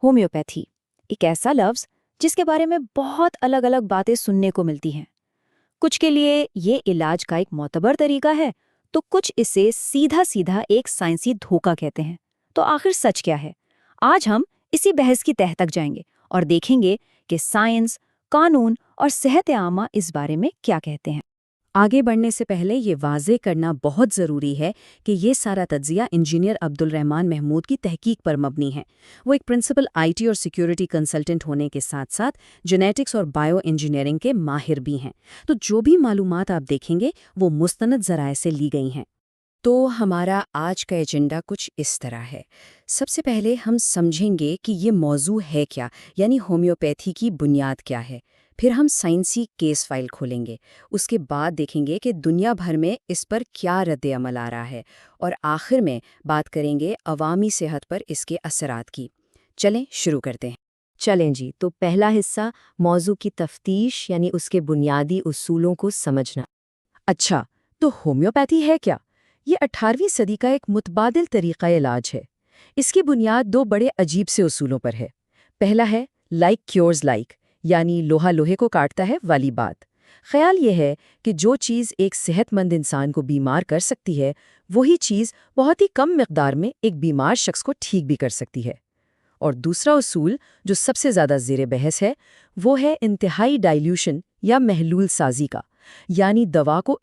Homeopathy ایک ایسا لفظ جس کے بارے میں بہت الگ الگ باتیں سننے کو ملتی ہیں۔ کچھ کے لیے یہ علاج کا ایک معتبر طریقہ ہے تو کچھ اسے سیدھا سیدھا ایک سائنسی دھوکہ کہتے ہیں۔ تو آخر سچ کیا ہے؟ آج ہم اسی بحث کی تہہ تک جائیں گے اور دیکھیں گے کہ سائنس، قانون اور صحت عامہ اس بارے میں کیا کہتے ہیں۔ آگے بڑھنے سے پہلے یہ واضح کرنا بہت ضروری ہے کہ یہ سارا تجزیہ انجینئر عبدالرحمن محمود کی تحقیق پر مبنی ہے۔ وہ ایک پرنسپل IT اور سیکیورٹی کنسلٹنٹ ہونے کے ساتھ ساتھ جینیٹکس اور بائیو انجینئرنگ کے ماہر بھی ہیں۔ تو جو بھی معلومات آپ دیکھیں گے وہ مستند ذرائع سے لی گئی ہیں۔ تو ہمارا آج کا ایجنڈا کچھ اس طرح ہے۔ سب سے پہلے ہم سمجھیں گے کہ یہ موضوع ہے کیا، یعنی ہومیوپیتھی کی بنیاد کیا ہے۔ پھر ہم سائنسی کیس فائل کھولیں گے۔ اس کے بعد دیکھیں گے کہ دنیا بھر میں اس پر کیا رد عمل آ رہا ہے، اور آخر میں بات کریں گے عوامی صحت پر اس کے اثرات کی۔ چلیں شروع کرتے ہیں۔ چلیں جی، تو پہلا حصہ موضوع کی تفتیش، یعنی اس کے بنیادی اصولوں کو سمجھنا۔ اچھا، تو ہومیوپیتھی ہے کیا؟ یہ 18ویں صدی کا ایک متبادل طریقہ علاج ہے۔ اس کی بنیاد دو بڑے عجیب سے اصولوں پر ہے۔ پہلا ہے لائک کیورز لائک، یعنی لوہا لوہے کو کاٹتا ہے والی بات۔ خیال یہ ہے کہ جو چیز ایک صحت مند انسان کو بیمار کر سکتی ہے، وہی چیز بہت ہی کم مقدار میں ایک بیمار شخص کو ٹھیک بھی کر سکتی ہے۔ اور دوسرا اصول جو سب سے زیادہ زیر بحث ہے، وہ ہے انتہائی ڈائلیوشن یا محلول سازی کا، یعنی دوا کو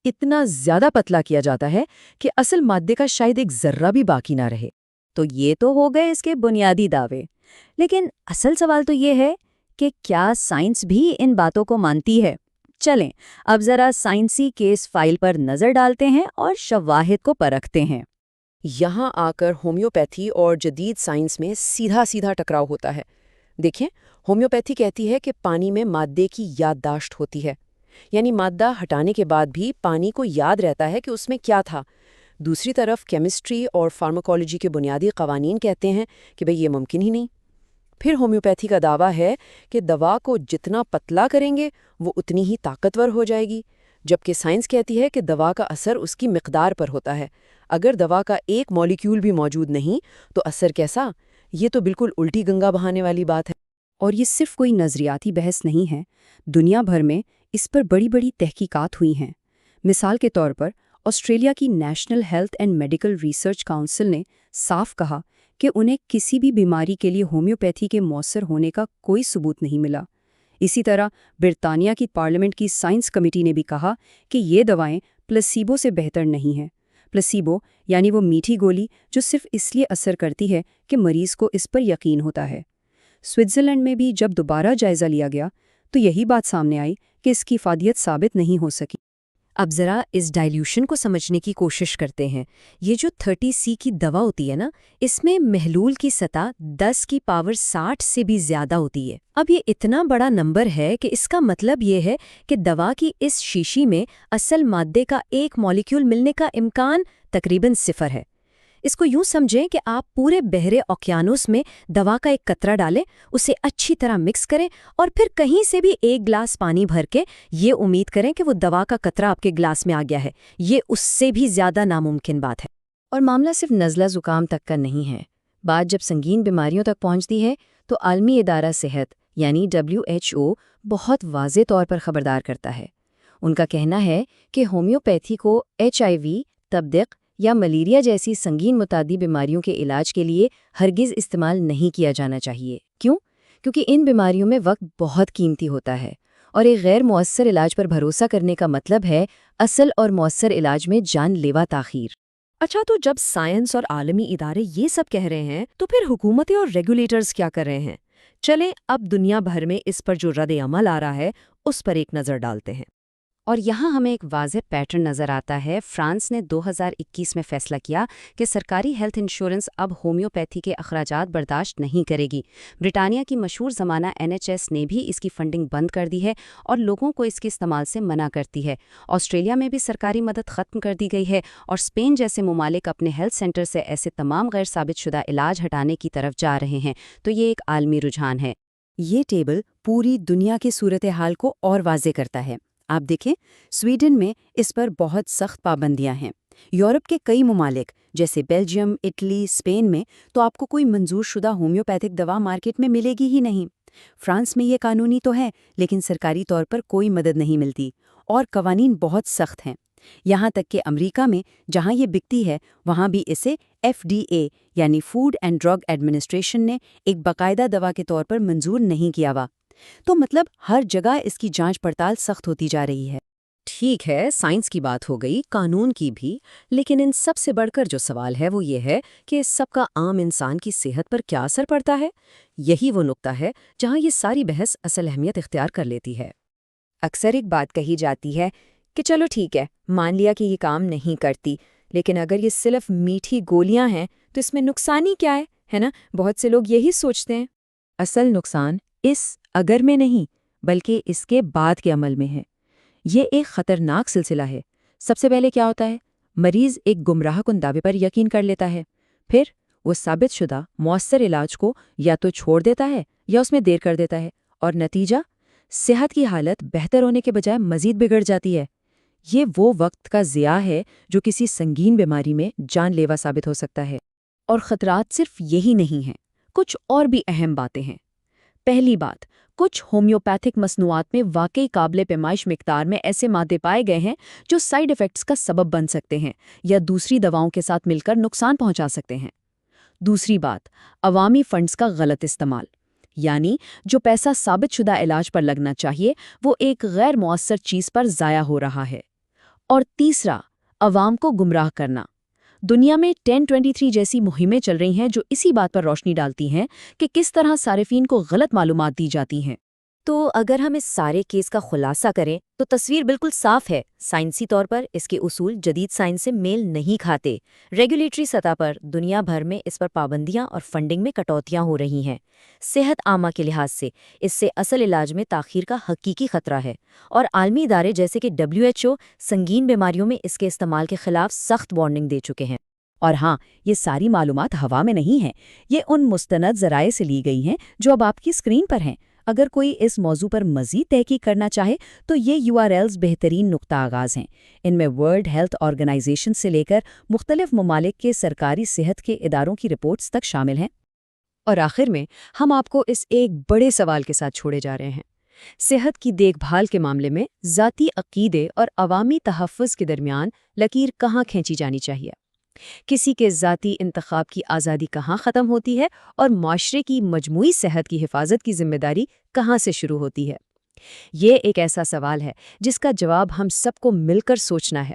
اتنا زیادہ پتلا کیا جاتا ہے کہ اصل مادے کا شاید ایک ذرہ بھی باقی نہ رہے۔ تو یہ تو ہو گئے اس کے بنیادی دعوے، لیکن اصل سوال تو یہ ہے کہ کیا سائنس بھی ان باتوں کو مانتی ہے؟ چلیں اب ذرا سائنسی کیس فائل پر نظر ڈالتے ہیں اور شواہد کو پرکھتے ہیں۔ یہاں آ کر ہومیوپیتھی اور جدید سائنس میں سیدھا سیدھا ٹکراؤ ہوتا ہے۔ دیکھیں، ہومیوپیتھی کہتی ہے کہ پانی میں مادے کی یادداشت ہوتی ہے، یعنی مادہ ہٹانے کے بعد بھی پانی کو یاد رہتا ہے کہ اس میں کیا تھا۔ دوسری طرف کیمسٹری اور فارماکولوجی کے بنیادی قوانین کہتے ہیں کہ بھئی یہ ممکن ہی نہیں۔ پھر ہومیوپیتھی کا دعویٰ ہے کہ دوا کو جتنا پتلا کریں گے وہ اتنی ہی طاقتور ہو جائے گی، جبکہ سائنس کہتی ہے کہ دوا کا اثر اس کی مقدار پر ہوتا ہے۔ اگر دوا کا ایک مالیکیول بھی موجود نہیں تو اثر کیسا؟ یہ تو بالکل الٹی گنگا بہانے والی بات ہے۔ اور یہ صرف کوئی نظریاتی بحث نہیں ہے، دنیا بھر میں اس پر بڑی بڑی تحقیقات ہوئی ہیں۔ مثال کے طور پر آسٹریلیا کی national health and medical research council نے صاف کہا کہ انہیں کسی بھی بیماری کے لیے ہومیوپیتھی کے مؤثر ہونے کا کوئی ثبوت نہیں ملا۔ اسی طرح برطانیہ کی پارلیمنٹ کی سائنس کمیٹی نے بھی کہا کہ یہ دوائیں پلاسیبو سے بہتر نہیں ہیں۔ پلاسیبو یعنی وہ میٹھی گولی جو صرف اس لیے اثر کرتی ہے کہ مریض کو اس پر یقین ہوتا ہے۔ سوئٹزرلینڈ میں بھی جب دوبارہ جائزہ لیا گیا تو یہی بات سامنے آئی کہ اس کی افادیت ثابت نہیں ہو سکی۔ اب ذرا اس ڈائلیوشن کو سمجھنے کی کوشش کرتے ہیں۔ یہ جو 30C کی دوا ہوتی ہے نا، اس میں محلول کی سطح 10 کی پاور 60 سے بھی زیادہ ہوتی ہے۔ اب یہ اتنا بڑا نمبر ہے کہ اس کا مطلب یہ ہے کہ دوا کی اس شیشی میں اصل مادے کا ایک مالیکیول ملنے کا امکان تقریباً 0 ہے۔ اس کو یوں سمجھیں کہ آپ پورے بحر اوقیانوس میں دوا کا ایک قطرہ ڈالیں، اسے اچھی طرح مکس کریں اور پھر کہیں سے بھی ایک گلاس پانی بھر کے یہ امید کریں کہ وہ دوا کا قطرہ آپ کے گلاس میں آ گیا ہے۔ یہ اس سے بھی زیادہ ناممکن بات ہے۔ اور معاملہ صرف نزلہ زکام تک کا نہیں ہے۔ بات جب سنگین بیماریوں تک پہنچتی ہے تو عالمی ادارہ صحت یعنی WHO بہت واضح طور پر خبردار کرتا ہے۔ ان کا کہنا ہے کہ ہومیوپیتھی کو HIV، تبدق یا ملیریا جیسی سنگین متعدی بیماریوں کے علاج کے لیے ہرگز استعمال نہیں کیا جانا چاہیے۔ کیوں؟ کیونکہ ان بیماریوں میں وقت بہت قیمتی ہوتا ہے، اور ایک غیر مؤثر علاج پر بھروسہ کرنے کا مطلب ہے اصل اور مؤثر علاج میں جان لیوا تاخیر۔ اچھا، تو جب سائنس اور عالمی ادارے یہ سب کہہ رہے ہیں تو پھر حکومتیں اور ریگولیٹرز کیا کر رہے ہیں؟ چلیں اب دنیا بھر میں اس پر جو رد عمل آ رہا ہے اس پر ایک نظر ڈالتے ہیں۔ اور یہاں ہمیں ایک واضح پیٹرن نظر آتا ہے۔ فرانس نے 2021 میں فیصلہ کیا کہ سرکاری ہیلتھ انشورنس اب ہومیوپیتھی کے اخراجات برداشت نہیں کرے گی۔ برطانیہ کی مشہور زمانہ NHS نے بھی اس کی فنڈنگ بند کر دی ہے اور لوگوں کو اس کے استعمال سے منع کرتی ہے۔ آسٹریلیا میں بھی سرکاری مدد ختم کر دی گئی ہے، اور اسپین جیسے ممالک اپنے ہیلتھ سینٹر سے ایسے تمام غیر ثابت شدہ علاج ہٹانے کی طرف جا رہے ہیں۔ تو یہ ایک عالمی رجحان ہے۔ یہ ٹیبل پوری دنیا کی صورتحال کو اور واضح کرتا ہے۔ آپ دیکھیں، سویڈن میں اس پر بہت سخت پابندیاں ہیں، یورپ کے کئی ممالک جیسے بیلجیم، اٹلی، اسپین میں تو آپ کو کوئی منظور شدہ ہومیوپیتھک دوا مارکیٹ میں ملے گی ہی نہیں۔ فرانس میں یہ قانونی تو ہے، لیکن سرکاری طور پر کوئی مدد نہیں ملتی اور قوانین بہت سخت ہیں۔ یہاں تک کہ امریکہ میں جہاں یہ بکتی ہے وہاں بھی اسے FDA یعنی فوڈ اینڈ ڈرگ ایڈمنسٹریشن نے ایک باقاعدہ دوا کے طور پر منظور نہیں کیا ہوا۔ تو مطلب ہر جگہ اس کی جانچ پڑتال سخت ہوتی جا رہی ہے۔ ٹھیک ہے، سائنس کی بات ہو گئی، قانون کی بھی، لیکن ان سب سے بڑھ کر جو سوال ہے وہ یہ ہے کہ اس سب کا عام انسان کی صحت پر کیا اثر پڑتا ہے؟ یہی وہ نقطہ ہے جہاں یہ ساری بحث اصل اہمیت اختیار کر لیتی ہے۔ اکثر ایک بات کہی جاتی ہے کہ چلو ٹھیک ہے، مان لیا کہ یہ کام نہیں کرتی، لیکن اگر یہ صرف میٹھی گولیاں ہیں تو اس میں نقصان ہی کیا ہے نا؟ بہت سے لوگ یہی سوچتے ہیں۔ اصل نقصان اس اگر میں نہیں بلکہ اس کے بعد کے عمل میں ہے۔ یہ ایک خطرناک سلسلہ ہے۔ سب سے پہلے کیا ہوتا ہے؟ مریض ایک گمراہ کن دعوے پر یقین کر لیتا ہے، پھر وہ ثابت شدہ مؤثر علاج کو یا تو چھوڑ دیتا ہے یا اس میں دیر کر دیتا ہے، اور نتیجہ صحت کی حالت بہتر ہونے کے بجائے مزید بگڑ جاتی ہے۔ یہ وہ وقت کا ضیاع ہے جو کسی سنگین بیماری میں جان لیوا ثابت ہو سکتا ہے۔ اور خطرات صرف یہی نہیں ہیں، کچھ اور بھی اہم باتیں ہیں۔ پہلی بات، کچھ ہومیوپیتھک مصنوعات میں واقعی قابل پیمائش مقدار میں ایسے مادے پائے گئے ہیں جو سائیڈ ایفیکٹس کا سبب بن سکتے ہیں یا دوسری دواؤں کے ساتھ مل کر نقصان پہنچا سکتے ہیں۔ دوسری بات، عوامی فنڈز کا غلط استعمال، یعنی جو پیسہ ثابت شدہ علاج پر لگنا چاہیے وہ ایک غیر مؤثر چیز پر ضائع ہو رہا ہے۔ اور تیسرا، عوام کو گمراہ کرنا۔ دنیا میں 1023 جیسی مہمیں چل رہی ہیں جو اسی بات پر روشنی ڈالتی ہیں کہ کس طرح صارفین کو غلط معلومات دی جاتی ہیں۔ تو اگر ہم اس سارے کیس کا خلاصہ کریں تو تصویر بالکل صاف ہے۔ سائنسی طور پر اس کے اصول جدید سائنس سے میل نہیں کھاتے۔ ریگولیٹری سطح پر دنیا بھر میں اس پر پابندیاں اور فنڈنگ میں کٹوتیاں ہو رہی ہیں۔ صحت عامہ کے لحاظ سے اس سے اصل علاج میں تاخیر کا حقیقی خطرہ ہے، اور عالمی ادارے جیسے کہ WHO سنگین بیماریوں میں اس کے استعمال کے خلاف سخت وارننگ دے چکے ہیں۔ اور ہاں، یہ ساری معلومات ہوا میں نہیں ہیں، یہ ان مستند ذرائع سے لی گئی ہیں جو اب آپ کی اسکرین پر ہیں۔ اگر کوئی اس موضوع پر مزید تحقیق کرنا چاہے تو یہ URLs بہترین نقطہ آغاز ہیں۔ ان میں ورلڈ ہیلتھ آرگنائزیشن سے لے کر مختلف ممالک کے سرکاری صحت کے اداروں کی رپورٹس تک شامل ہیں۔ اور آخر میں ہم آپ کو اس ایک بڑے سوال کے ساتھ چھوڑے جا رہے ہیں۔ صحت کی دیکھ بھال کے معاملے میں ذاتی عقیدے اور عوامی تحفظ کے درمیان لکیر کہاں کھینچی جانی چاہیے؟ کسی کے ذاتی انتخاب کی آزادی کہاں ختم ہوتی ہے اور معاشرے کی مجموعی صحت کی حفاظت کی ذمہ داری کہاں سے شروع ہوتی ہے؟ یہ ایک ایسا سوال ہے جس کا جواب ہم سب کو مل کر سوچنا ہے۔